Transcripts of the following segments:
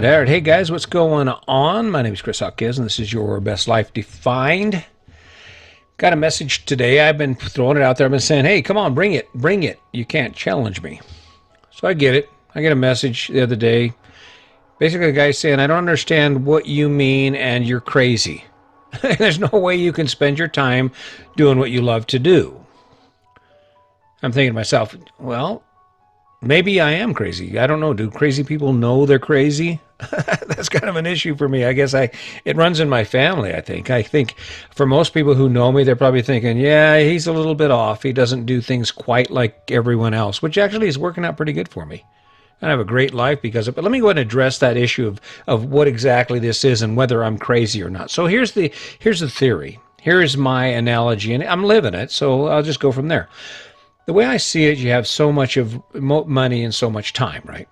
There, hey guys, what's going on? My name is Chris Hawkes, and this is your Best Life Defined. Got a message today. I've been throwing it out there. I've been saying, hey, come on, bring it, bring it. You can't challenge me. So I get it. I get a message the other day. Basically, the guy's saying, I don't understand what you mean, and you're crazy. There's no way you can spend your time doing what you love to do. I'm thinking to myself, well, maybe I am crazy. I don't know. Do crazy people know they're crazy? That's kind of an issue for me. I guess it runs in my family, I think. I think for most people who know me, they're probably thinking, yeah, he's a little bit off. He doesn't do things quite like everyone else, which actually is working out pretty good for me. I have a great life because of it. But let me go ahead and address that issue of what exactly this is and whether I'm crazy or not. So here's the theory. Here's my analogy, and I'm living it, so I'll just go from there. The way I see it, you have so much of money and so much time, right?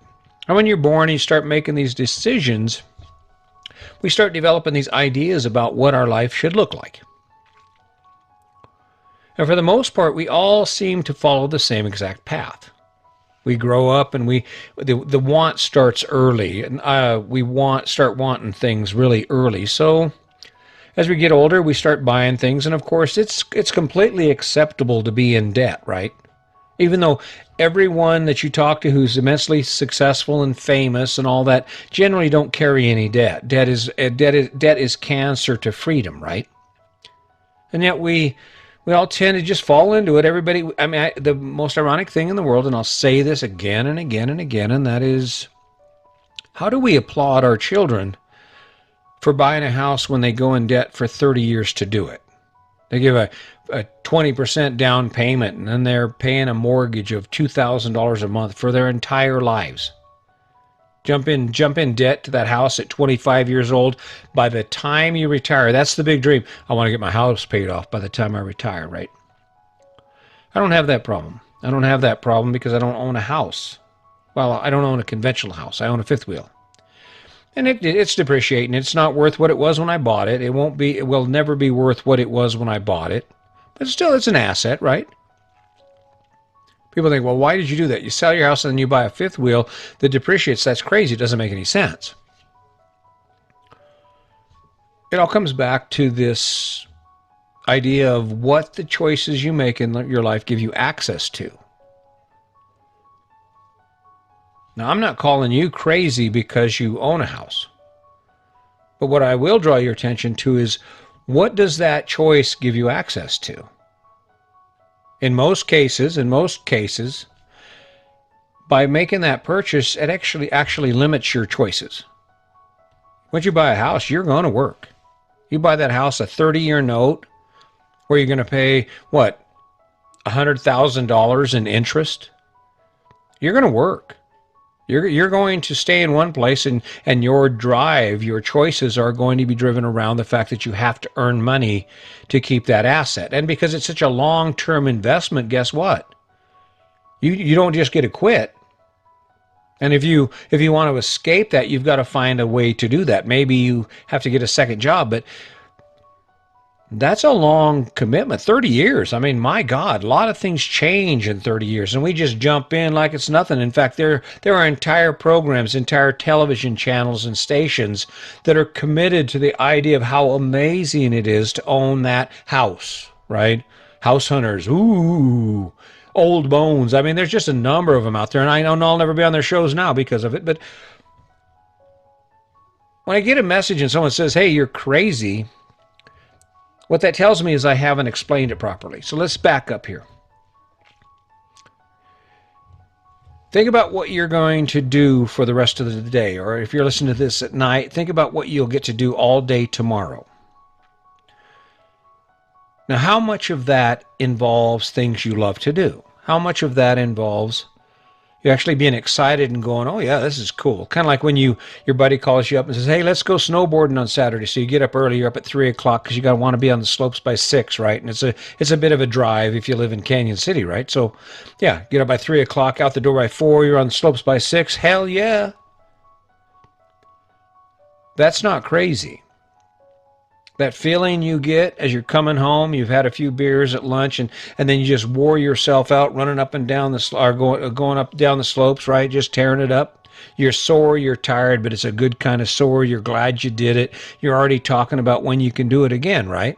And when you're born and you start making these decisions, we start developing these ideas about what our life should look like. And for the most part, we all seem to follow the same exact path. We grow up and the want starts early, and start wanting things really early. So as we get older, we start buying things, and of course, it's completely acceptable to be in debt, right? Even though everyone that you talk to who's immensely successful and famous and all that generally don't carry any debt. Debt is cancer to freedom, right? And yet we all tend to just fall into it. Everybody, the most ironic thing in the world, and I'll say this again and again and again, and that is, how do we applaud our children for buying a house when they go in debt for 30 years to do it? They give a 20% down payment, and then they're paying a mortgage of $2,000 a month for their entire lives. Jump in debt to that house at 25 years old. By the time you retire, that's the big dream. I want to get my house paid off by the time I retire, right? I don't have that problem. I don't have that problem because I don't own a house. Well, I don't own a conventional house. I own a fifth wheel. And it's depreciating. It's not worth what it was when I bought it. It will never be worth what it was when I bought it. But still, it's an asset, right? People think, well, why did you do that? You sell your house and then you buy a fifth wheel that depreciates. That's crazy. It doesn't make any sense. It all comes back to this idea of what the choices you make in your life give you access to. Now, I'm not calling you crazy because you own a house. But what I will draw your attention to is, what does that choice give you access to? In most cases, by making that purchase, it actually limits your choices. Once you buy a house, you're going to work. You buy that house, a 30-year note, where you're going to pay, what, $100,000 in interest? You're going to work. You're going to stay in one place, and your choices are going to be driven around the fact that you have to earn money to keep that asset. And because it's such a long-term investment, guess what? You don't just get to quit. And if you want to escape that, you've got to find a way to do that. Maybe you have to get a second job, but that's a long commitment. 30 years. I mean, my God, a lot of things change in 30 years, and we just jump in like it's nothing. In fact, there are entire programs, entire television channels and stations that are committed to the idea of how amazing it is to own that house, right? House hunters, ooh, old bones. I mean, there's just a number of them out there, and I know I'll never be on their shows now because of it, but when I get a message and someone says, hey, you're crazy, what that tells me is I haven't explained it properly. So let's back up here. Think about what you're going to do for the rest of the day, or if you're listening to this at night, think about what you'll get to do all day tomorrow. Now, how much of that involves things you love to do? How much of that involves you actually being excited and going, oh yeah, this is cool. Kind of like when your buddy calls you up and says, hey, let's go snowboarding on Saturday. So you get up early, you're up at 3 o'clock because you got to want to be on the slopes by 6, right? And it's a bit of a drive if you live in Canyon City, right? So yeah, get up by 3 o'clock, out the door by 4, you're on the slopes by 6. Hell yeah. That's not crazy. That feeling you get as you're coming home, you've had a few beers at lunch, and then you just wore yourself out running up and down going up down the slopes, right? Just tearing it up. You're sore, you're tired, but it's a good kind of sore. You're glad you did it. You're already talking about when you can do it again, right?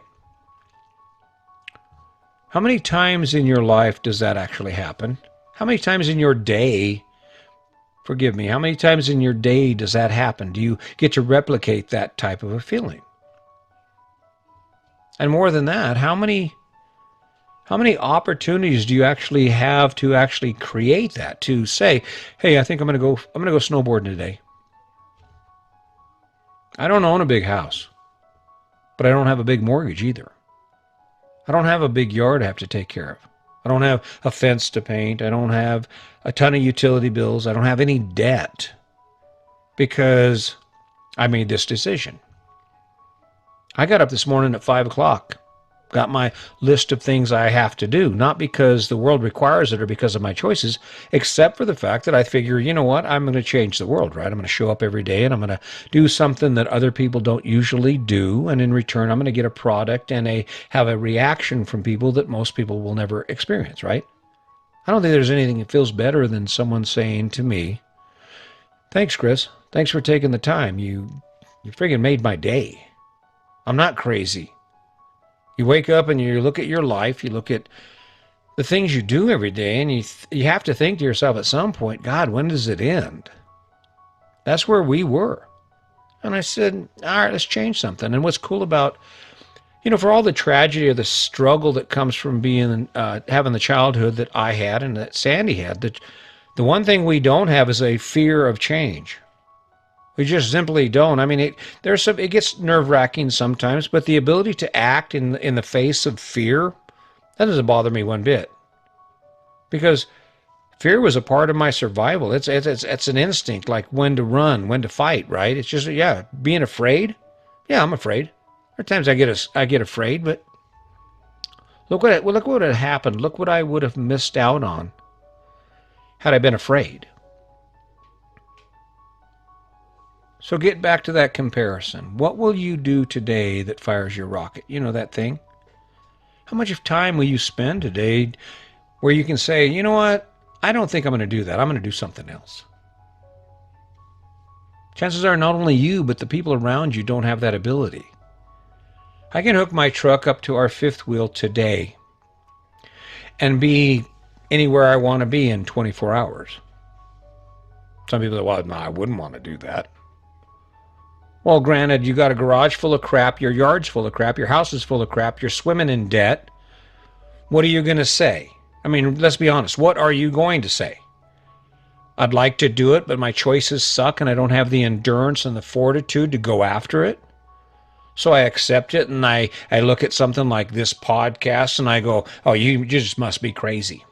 How many times in your life does that actually happen? How many times in your day, forgive me, how many times in your day does that happen? Do you get to replicate that type of a feeling? And more than that, how many opportunities do you actually have to actually create that, to say, hey, I think I'm going to go snowboarding today. I don't own a big house, but I don't have a big mortgage either. I don't have a big yard I have to take care of. I don't have a fence to paint. I don't have a ton of utility bills. I don't have any debt because I made this decision. I got up this morning at 5 o'clock, got my list of things I have to do, not because the world requires it or because of my choices, except for the fact that I figure, you know what, I'm going to change the world, right? I'm going to show up every day and I'm going to do something that other people don't usually do. And in return, I'm going to get a product and have a reaction from people that most people will never experience, right? I don't think there's anything that feels better than someone saying to me, thanks, Chris. Thanks for taking the time. You friggin' made my day. I'm not crazy. You wake up and you look at your life, you look at the things you do every day, and you have to think to yourself at some point, God, when does it end? That's where we were. And I said, all right, let's change something. And what's cool about, for all the tragedy or the struggle that comes from being having the childhood that I had and that Sandy had, the one thing we don't have is a fear of change. We just simply don't. I mean, it gets nerve-wracking sometimes, but the ability to act in the face of fear, that doesn't bother me one bit. Because fear was a part of my survival. It's an instinct, like when to run, when to fight, right? It's just, being afraid. Yeah, I'm afraid. There are times I get afraid, but look what had happened. Look what I would have missed out on had I been afraid. So get back to that comparison. What will you do today that fires your rocket? You know that thing? How much of time will you spend today where you can say, you know what? I don't think I'm going to do that. I'm going to do something else. Chances are not only you, but the people around you don't have that ability. I can hook my truck up to our fifth wheel today and be anywhere I want to be in 24 hours. Some people say, well, no, I wouldn't want to do that. Well, granted, you got a garage full of crap, your yard's full of crap, your house is full of crap, you're swimming in debt. What are you going to say? I mean, let's be honest. What are you going to say? I'd like to do it, but my choices suck and I don't have the endurance and the fortitude to go after it. So I accept it and I look at something like this podcast and I go, oh, you just must be crazy.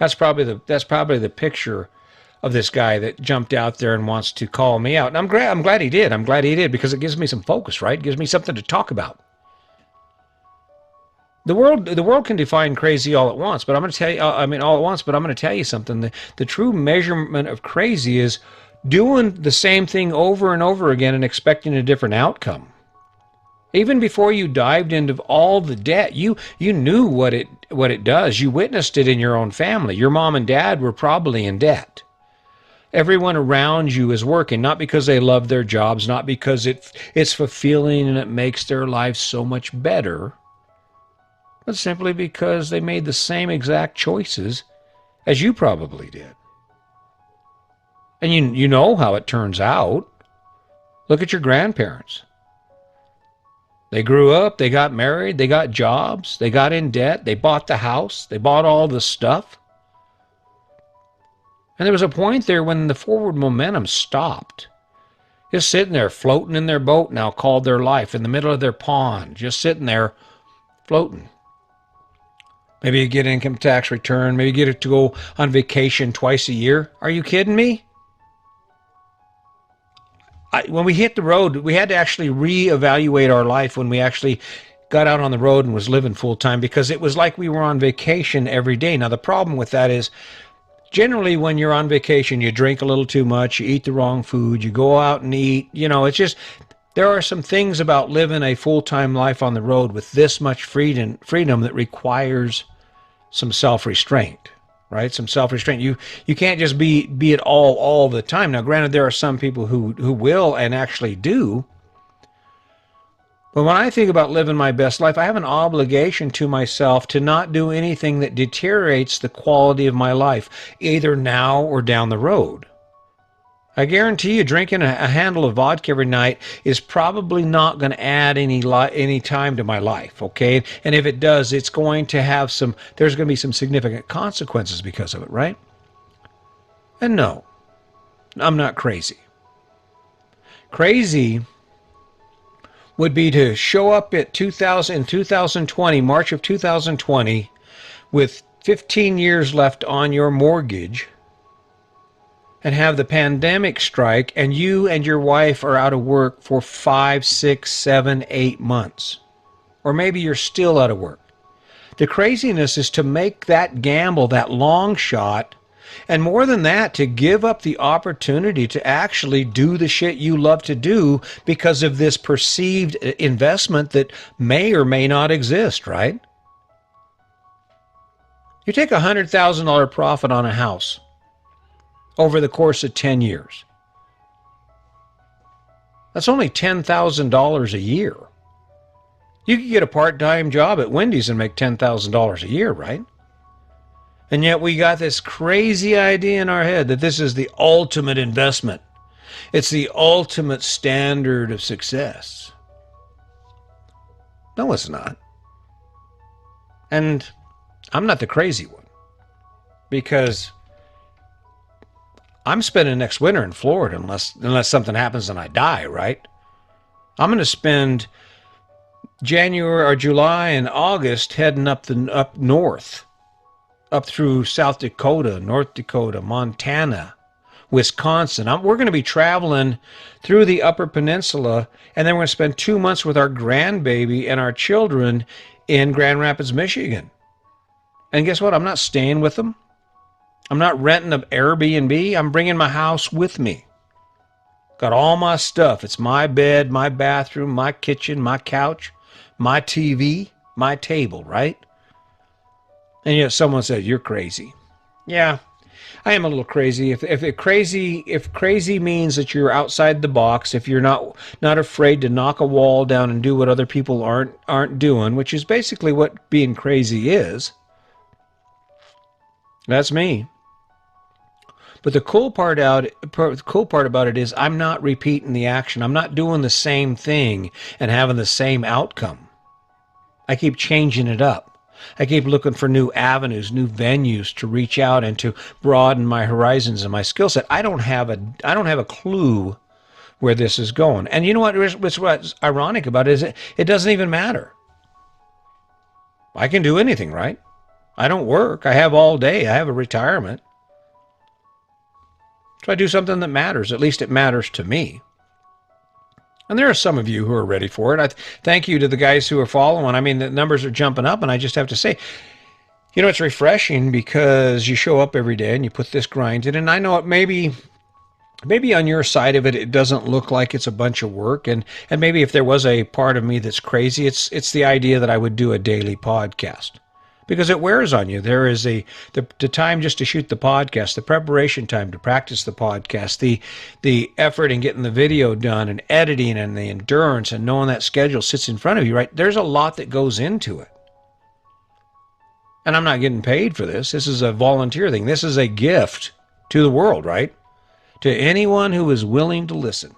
That's probably the picture of this guy that jumped out there and wants to call me out. And I'm glad he did. I'm glad he did because it gives me some focus, right? It gives me something to talk about. The world can define crazy all at once, but I'm going to tell you, all at once, but I'm going to tell you something. The true measurement of crazy is doing the same thing over and over again and expecting a different outcome. Even before you dived into all the debt, you knew what it does. You witnessed it in your own family. Your mom and dad were probably in debt. Everyone around you is working, not because they love their jobs, not because it's fulfilling and it makes their life so much better, but simply because they made the same exact choices as you probably did. And you know how it turns out. Look at your grandparents. They grew up, they got married, they got jobs, they got in debt, they bought the house, they bought all the stuff. And there was a point there when the forward momentum stopped. Just sitting there floating in their boat now called their life in the middle of their pond, just sitting there floating. Maybe you get an income tax return, maybe you get to go on vacation twice a year. Are you kidding me? When we hit the road, we had to actually reevaluate our life when we actually got out on the road and was living full time because it was like we were on vacation every day. Now, the problem with that is generally when you're on vacation, you drink a little too much, you eat the wrong food, you go out and eat. It's just, there are some things about living a full-time life on the road with this much freedom that requires some self-restraint. right? Some self-restraint. You can't just be it all the time. Now, granted, there are some people who will and actually do. But when I think about living my best life, I have an obligation to myself to not do anything that deteriorates the quality of my life, either now or down the road. I guarantee you, drinking a handle of vodka every night is probably not going to add any time to my life, okay? And if it does, it's going to have there's going to be some significant consequences because of it, right? And no, I'm not crazy. Crazy would be to show up in 2020, March of 2020, with 15 years left on your mortgage, and have the pandemic strike, and you and your wife are out of work for 5, 6, 7, 8 months. Or maybe you're still out of work. The craziness is to make that gamble, that long shot, and more than that, to give up the opportunity to actually do the shit you love to do because of this perceived investment that may or may not exist, right? You take a $100,000 profit on a house over the course of 10 years. That's only $10,000 a year. You could get a part-time job at Wendy's and make $10,000 a year, right? And yet we got this crazy idea in our head that this is the ultimate investment. It's the ultimate standard of success. No, it's not. And I'm not the crazy one, because I'm spending next winter in Florida unless something happens and I die, right? I'm going to spend January or July and August heading up north, up through South Dakota, North Dakota, Montana, Wisconsin. We're going to be traveling through the Upper Peninsula, and then we're going to spend 2 months with our grandbaby and our children in Grand Rapids, Michigan. And guess what? I'm not staying with them. I'm not renting an Airbnb. I'm bringing my house with me. Got all my stuff. It's my bed, my bathroom, my kitchen, my couch, my TV, my table, right? And yet someone said, you're crazy. Yeah, I am a little crazy. If crazy means that you're outside the box, if you're not afraid to knock a wall down and do what other people aren't doing, which is basically what being crazy is, that's me. But the cool part about it is I'm not repeating the action. I'm not doing the same thing and having the same outcome. I keep changing it up. I keep looking for new avenues, new venues to reach out and to broaden my horizons and my skill set. I don't have a clue where this is going. And you know what's ironic about it is it doesn't even matter. I can do anything, right? I don't work. I have all day. I have a retirement. So I do something that matters. At least it matters to me. And there are some of you who are ready for it. I thank you to the guys who are following. I mean, the numbers are jumping up, and I just have to say, you know, it's refreshing because you show up every day and you put this grind in. And I know it maybe on your side of it, it doesn't look like it's a bunch of work. And maybe if there was a part of me that's crazy, it's the idea that I would do a daily podcast. Because it wears on you. There is the time just to shoot the podcast, the preparation time to practice the podcast, the effort in getting the video done and editing and the endurance and knowing that schedule sits in front of you, right? There's a lot that goes into it. And I'm not getting paid for this. This is a volunteer thing. This is a gift to the world, right? To anyone who is willing to listen.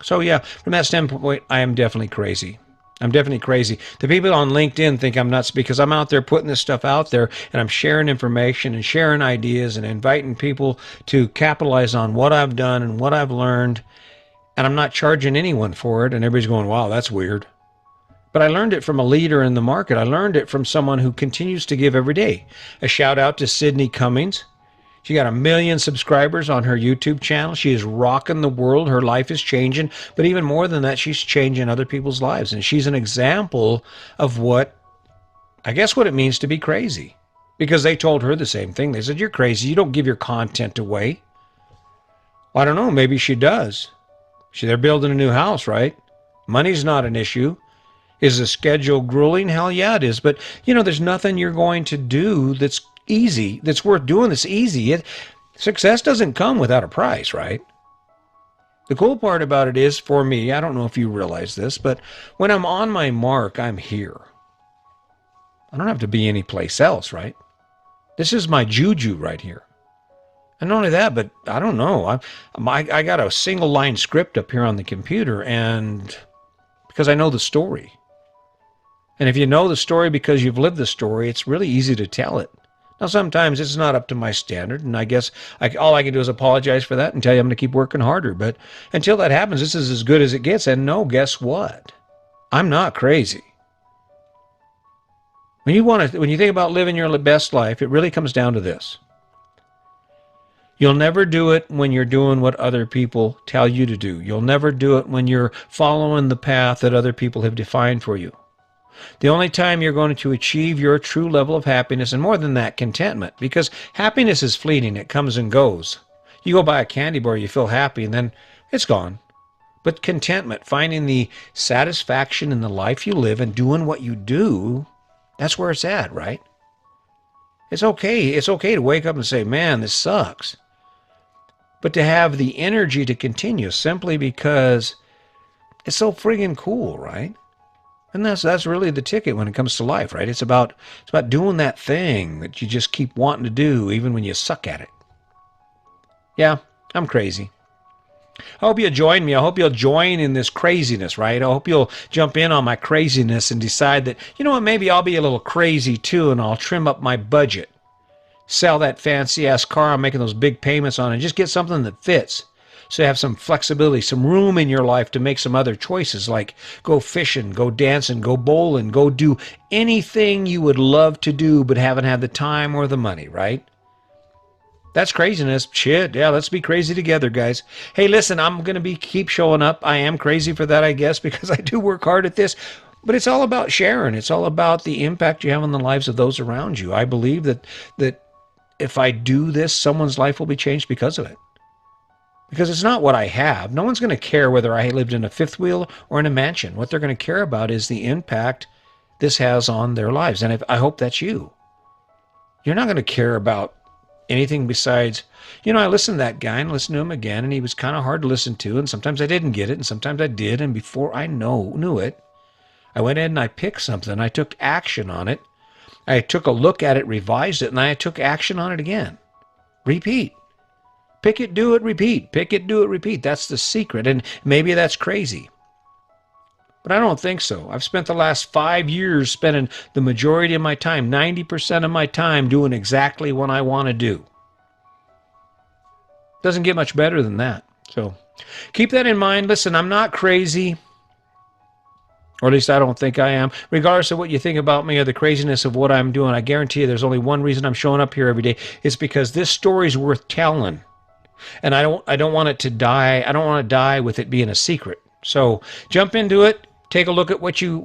So yeah, from that standpoint, I am definitely crazy. I'm definitely crazy. The people on LinkedIn think I'm nuts because I'm out there putting this stuff out there and I'm sharing information and sharing ideas and inviting people to capitalize on what I've done and what I've learned. And I'm not charging anyone for it. And everybody's going, wow, that's weird. But I learned it from a leader in the market. I learned it from someone who continues to give every day. A shout out to Sydney Cummings. She got 1 million subscribers on her YouTube channel. She is rocking the world. Her life is changing. But even more than that, she's changing other people's lives. And she's an example of what it means to be crazy. Because they told her the same thing. They said, you're crazy. You don't give your content away. Well, I don't know. Maybe she does. They're building a new house, right? Money's not an issue. Is the schedule grueling? Hell yeah, it is. But, you know, there's nothing you're going to do that's easy, that's worth doing, that's easy. Success doesn't come without a price, right? The cool part about it is, for me, I don't know if you realize this, but when I'm on my mark, I'm here. I don't have to be anyplace else, right? This is my juju right here. And not only that, but I don't know. I got a single line script up here on the computer, and because I know the story. And if you know the story because you've lived the story, it's really easy to tell it. Now, sometimes it's not up to my standard, and I guess all I can do is apologize for that and tell you I'm going to keep working harder. But until that happens, this is as good as it gets. And no, guess what? I'm not crazy. When you think about living your best life, it really comes down to this. You'll never do it when you're doing what other people tell you to do. You'll never do it when you're following the path that other people have defined for you. The only time you're going to achieve your true level of happiness, and more than that, contentment, because happiness is fleeting. It comes and goes. You go buy a candy bar, you feel happy, and then it's gone. But contentment, finding the satisfaction in the life you live and doing what you do, that's where it's at, right? It's okay. It's okay to wake up and say, man, this sucks. But to have the energy to continue simply because it's so friggin' cool, right? And that's really the ticket when it comes to life, right? It's about doing that thing that you just keep wanting to do even when you suck at it. Yeah, I'm crazy. I hope you'll join me. I hope you'll join in this craziness, right? I hope you'll jump in on my craziness and decide that, you know what, maybe I'll be a little crazy too, and I'll trim up my budget. Sell that fancy-ass car I'm making those big payments on and just get something that fits. So you have some flexibility, some room in your life to make some other choices, like go fishing, go dancing, go bowling, go do anything you would love to do but haven't had the time or the money, right? That's craziness. Shit, yeah, let's be crazy together, guys. Hey, listen, I'm going to keep showing up. I am crazy for that, I guess, because I do work hard at this. But it's all about sharing. It's all about the impact you have on the lives of those around you. I believe that if I do this, someone's life will be changed because of it. Because it's not what I have. No one's going to care whether I lived in a fifth wheel or in a mansion. What they're going to care about is the impact this has on their lives. And I hope that's you. You're not going to care about anything besides, I listened to that guy and listened to him again, and he was kind of hard to listen to, and sometimes I didn't get it, and sometimes I did, and before I knew it, I went in and I picked something. I took action on it. I took a look at it, revised it, and I took action on it again. Repeat. Pick it, do it, repeat. Pick it, do it, repeat. That's the secret, and maybe that's crazy. But I don't think so. I've spent the last 5 years spending the majority of my time, 90% of my time, doing exactly what I want to do. Doesn't get much better than that. So keep that in mind. Listen, I'm not crazy. Or at least I don't think I am. Regardless of what you think about me or the craziness of what I'm doing, I guarantee you there's only one reason I'm showing up here every day. It's because this story's worth telling. And I don't want it to die. I don't want to die with it being a secret. So jump into it. Take a look at what you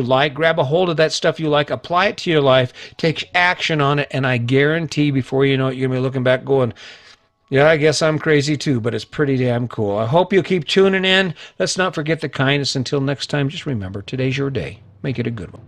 like. Grab a hold of that stuff you like. Apply it to your life. Take action on it. And I guarantee before you know it, you're going to be looking back going, yeah, I guess I'm crazy too, but it's pretty damn cool. I hope you'll keep tuning in. Let's not forget the kindness. Until next time, just remember, today's your day. Make it a good one.